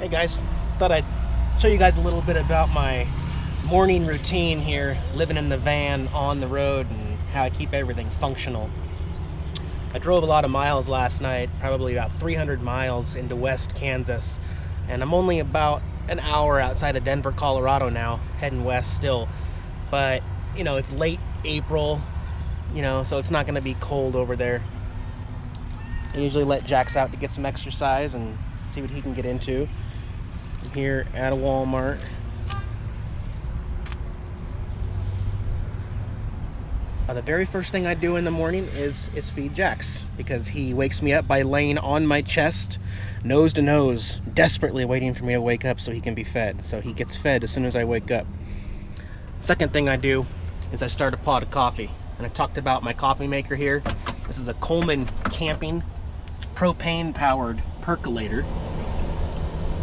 Hey guys, thought I'd show you guys a little bit about my morning routine here, living in the van on the road, and how I keep everything functional. I drove a lot of miles last night, probably about 300 miles into West Kansas, and I'm only about an hour outside of Denver, Colorado now, heading west still. But, you know, it's late April, so it's not going to be cold over there. I usually let Jax out to get some exercise and see what he can get into. I'm here at a Walmart. The very first thing I do in the morning is feed Jax, because he wakes me up by laying on my chest, nose to nose, desperately waiting for me to wake up so he can be fed. So he gets fed as soon as I wake up. Second thing I do is I start a pot of coffee. And I talked about my coffee maker here. This is a Coleman Camping propane-powered percolator.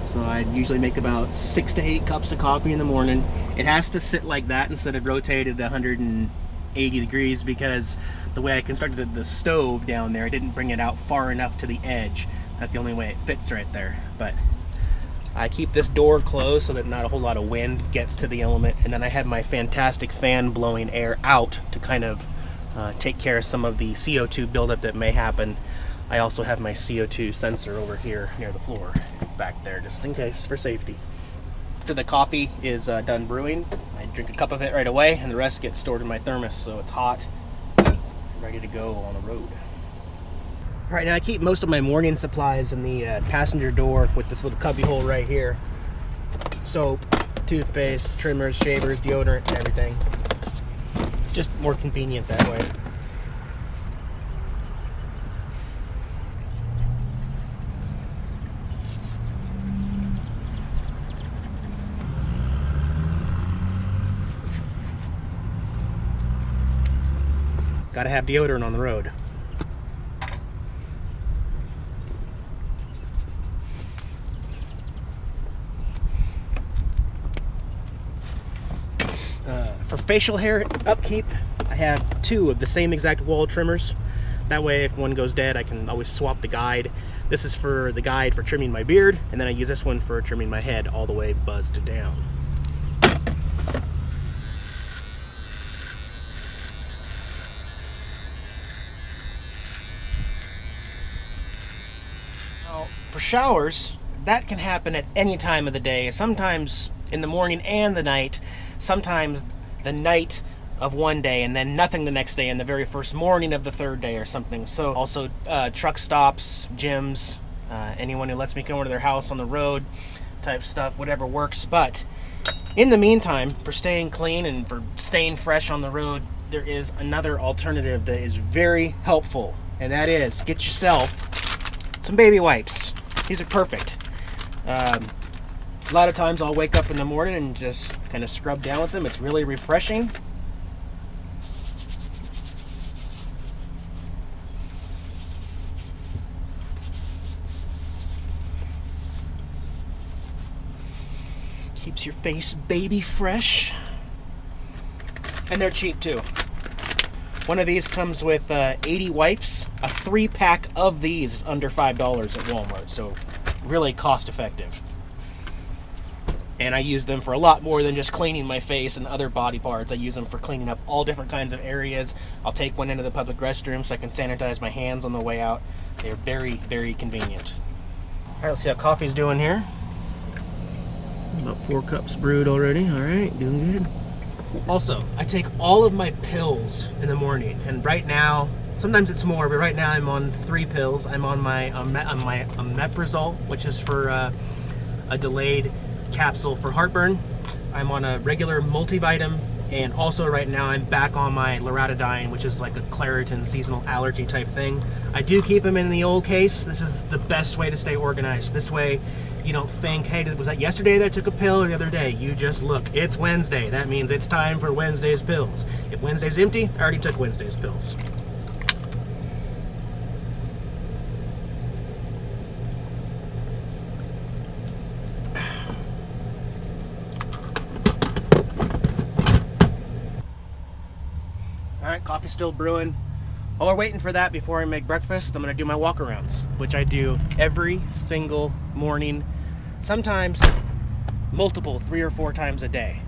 So I usually make about 6 to 8 cups of coffee in the morning. It has to sit like that instead of rotated 180 degrees because the way I constructed the stove down there, I didn't bring it out far enough to the edge. That's the only way it fits right there. But I keep this door closed so that not a whole lot of wind gets to the element, and then I have my fantastic fan blowing air out to kind of take care of some of the CO2 buildup that may happen. I also have my CO2 sensor over here near the floor back there, just in case, for safety. After the coffee is done brewing, I drink a cup of it right away, and the rest gets stored in my thermos so it's hot, ready to go on the road. All right, now I keep most of my morning supplies in the passenger door with this little cubby hole right here. Soap, toothpaste, trimmers, shavers, deodorant, and everything. It's just more convenient that way. Gotta have deodorant on the road. For facial hair upkeep, I have 2 of the same exact wall trimmers. That way, if one goes dead, I can always swap the guide. This is for the guide for trimming my beard, and then I use this one for trimming my head all the way buzzed down. Now, for showers, that can happen at any time of the day, sometimes in the morning and the night, sometimes the night of one day and then nothing the next day and the very first morning of the third day or something. So also truck stops, gyms, anyone who lets me come over to their house on the road type stuff, whatever works. But in the meantime, for staying clean and for staying fresh on the road, there is another alternative that is very helpful, and that is get yourself some baby wipes. These are perfect. A lot of times I'll wake up in the morning and just kind of scrub down with them. It's really refreshing. Keeps your face baby fresh. And they're cheap too. One of these comes with 80 wipes. A 3-pack of these is under $5 at Walmart, so really cost effective. And I use them for a lot more than just cleaning my face and other body parts. I use them for cleaning up all different kinds of areas. I'll take one into the public restroom so I can sanitize my hands on the way out. They're very, very convenient. All right, let's see how coffee's doing here. About 4 cups brewed already. All right, doing good. Also, I take all of my pills in the morning, and right now, sometimes it's more, but right now I'm on 3 pills. I'm on my omeprazole, which is for a delayed capsule for heartburn. I'm on a regular multivitamin, and also right now I'm back on my loratadine, which is like a Claritin seasonal allergy type thing. I do keep them in the old case. This is the best way to stay organized. This way you don't think, hey, was that yesterday that I took a pill or the other day? You just look, it's Wednesday. That means it's time for Wednesday's pills. If Wednesday's empty, I already took Wednesday's pills. Alright, coffee's still brewing. While we're waiting for that, before I make breakfast, I'm going to do my walk-arounds, which I do every single morning Sometimes multiple, 3 or 4 times a day.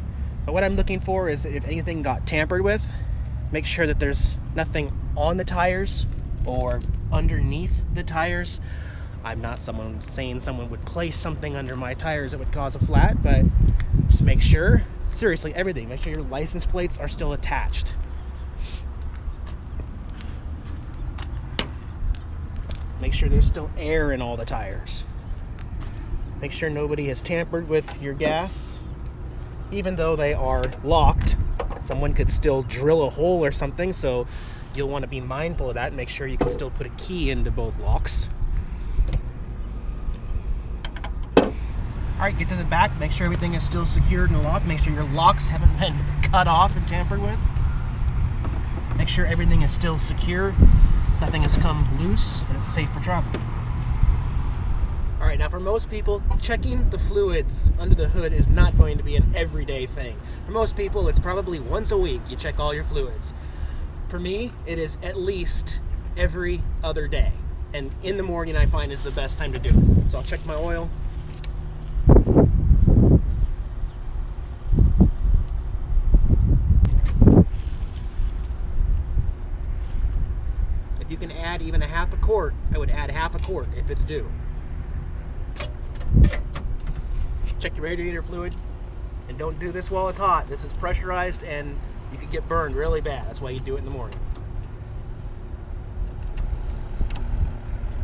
But what I'm looking for is if anything got tampered with, make sure that there's nothing on the tires or underneath the tires. I'm not someone saying someone would place something under my tires that would cause a flat, but just make sure, seriously, everything. Make sure your license plates are still attached. Make sure there's still air in all the tires. Make sure nobody has tampered with your gas. Even though they are locked, someone could still drill a hole or something, so you'll want to be mindful of that and make sure you can still put a key into both locks. Alright, get to the back, make sure everything is still secured and locked. Make sure your locks haven't been cut off and tampered with. Make sure everything is still secure, nothing has come loose, and it's safe for travel. Alright, now for most people, checking the fluids under the hood is not going to be an everyday thing. For most people, it's probably once a week you check all your fluids. For me, it is at least every other day. And in the morning I find is the best time to do it. So I'll check my oil. If you can add even a half a quart, I would add half a quart if it's due. Check your radiator fluid, and don't do this while it's hot. This is pressurized and you could get burned really bad. That's why you do it in the morning.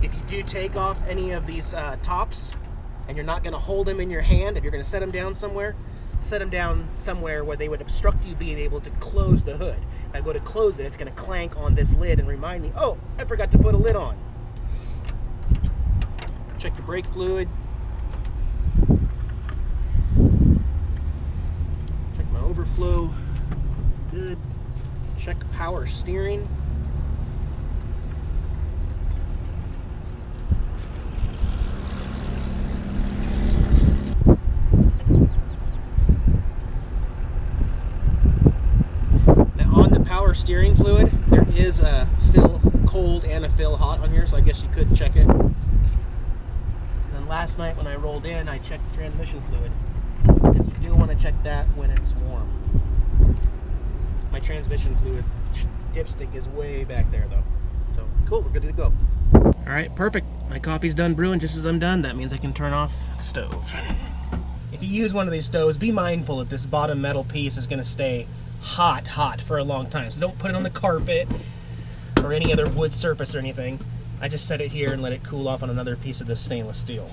If you do take off any of these tops and you're not going to hold them in your hand, if you're going to set them down somewhere where they would obstruct you being able to close the hood. If I go to close it, it's going to clank on this lid and remind me, oh, I forgot to put a lid on. Check your brake fluid. Check my overflow. Good. Check power steering. Now on the power steering fluid, there is a fill cold and a fill hot on here, so I guess you could check it. And then last night when I rolled in, I checked the transmission fluid, because you do want to check that when it's warm. My transmission fluid dipstick is way back there though. So cool, we're good to go. Alright, perfect. My coffee's done brewing. Just as I'm done, that means I can turn off the stove. If you use one of these stoves, be mindful that this bottom metal piece is going to stay hot for a long time. So don't put it on the carpet or any other wood surface or anything. I just set it here and let it cool off on another piece of this stainless steel.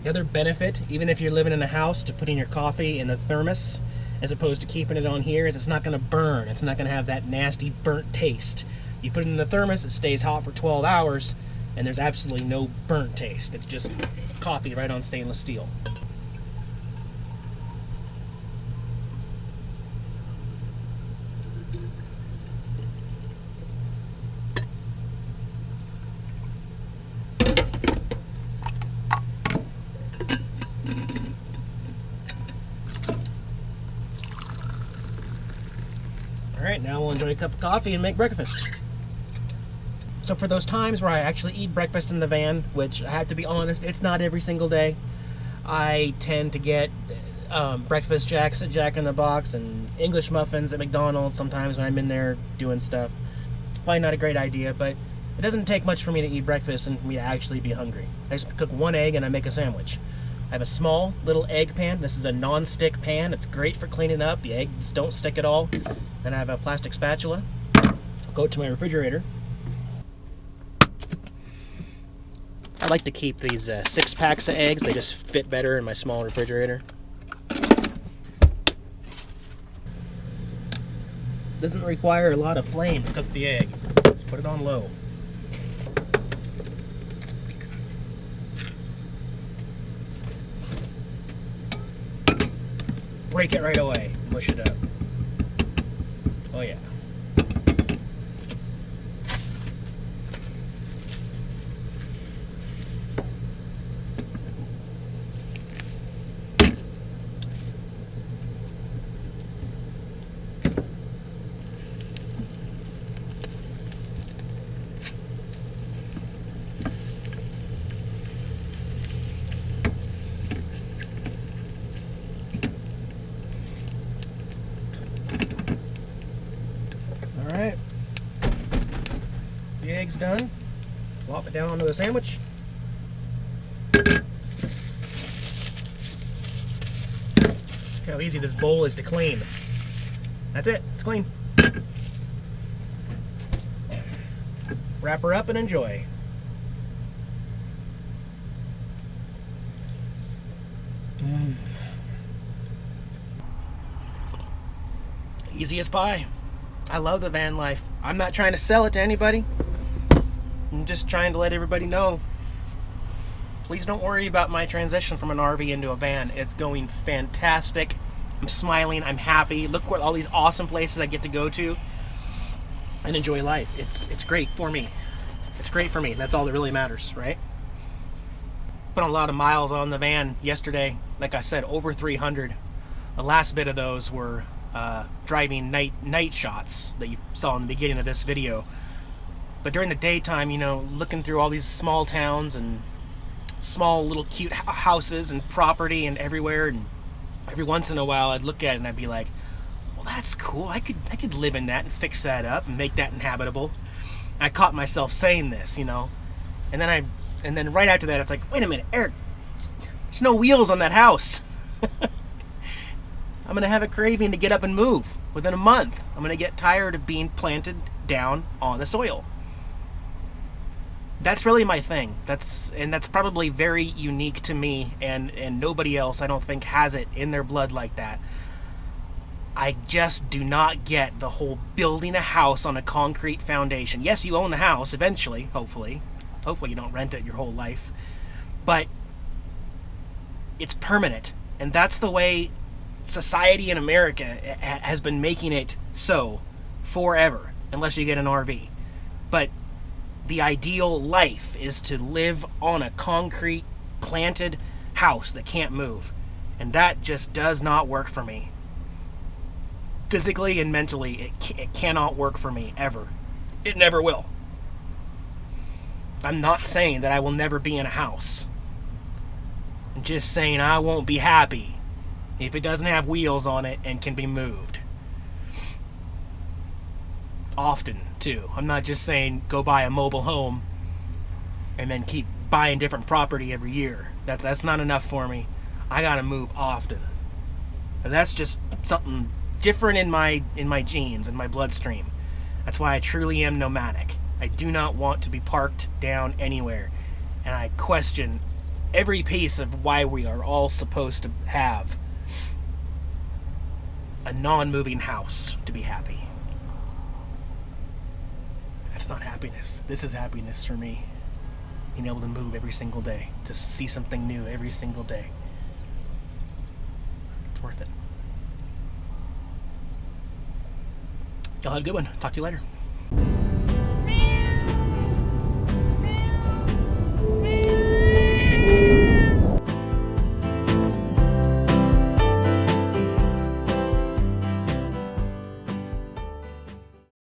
The other benefit, even if you're living in a house, to putting your coffee in a thermos as opposed to keeping it on here, is it's not going to burn. It's not going to have that nasty burnt taste. You put it in the thermos, it stays hot for 12 hours, and there's absolutely no burnt taste. It's just coffee right on stainless steel. Alright, now we'll enjoy a cup of coffee and make breakfast. So for those times where I actually eat breakfast in the van, which I have to be honest, it's not every single day, I tend to get breakfast jacks at Jack in the Box and English muffins at McDonald's sometimes when I'm in there doing stuff. Probably not a great idea, but it doesn't take much for me to eat breakfast and for me to actually be hungry. I just cook one egg and I make a sandwich. I have a small little egg pan. This is a non-stick pan. It's great for cleaning up. The eggs don't stick at all. Then I have a plastic spatula. Go to my refrigerator. I like to keep these 6 packs of eggs. They just fit better in my small refrigerator. Doesn't require a lot of flame to cook the egg. Just put it on low. Break it right away. Mush it up. Oh yeah. that's done, plop it down onto the sandwich. Look how easy this bowl is to clean. That's it, it's clean. Wrap her up and enjoy. Easy as pie. I love the van life. I'm not trying to sell it to anybody. I'm just trying to let everybody know. Please don't worry about my transition from an RV into a van. It's going fantastic. I'm smiling. I'm happy. Look what all these awesome places I get to go to and enjoy life. It's great for me. It's great for me. That's all that really matters, right? Put a lot of miles on the van yesterday. Like I said, over 300. The last bit of those were driving night shots that you saw in the beginning of this video. But during the daytime, you know, looking through all these small towns and small little cute houses and property and everywhere, and every once in a while I'd look at it and I'd be like, well, that's cool. I could live in that and fix that up and make that inhabitable. I caught myself saying this, you know, and then right after that it's like, wait a minute, Eric, there's no wheels on that house. I'm gonna have a craving to get up and move within a month. I'm gonna get tired of being planted down on the soil. That's really my thing. That's probably very unique to me, and nobody else, I don't think, has it in their blood like that. I just do not get the whole building a house on a concrete foundation. Yes, you own the house eventually, hopefully. Hopefully you don't rent it your whole life. But it's permanent, and that's the way society in America has been making it so forever, unless you get an RV. But the ideal life is to live on a concrete planted house that can't move, and that just does not work for me. Physically and mentally, it cannot work for me ever. It never will. I'm not saying that I will never be in a house. I'm just saying I won't be happy if it doesn't have wheels on it and can be moved. Often, too. I'm not just saying go buy a mobile home and then keep buying different property every year. That's not enough for me. I gotta move often. And that's just something different in my genes, in my bloodstream. That's why I truly am nomadic. I do not want to be parked down anywhere. And I question every piece of why we are all supposed to have a non-moving house to be happy. That's not happiness. This is happiness for me. Being able to move every single day, to see something new every single day. It's worth it. Y'all have a good one. Talk to you later.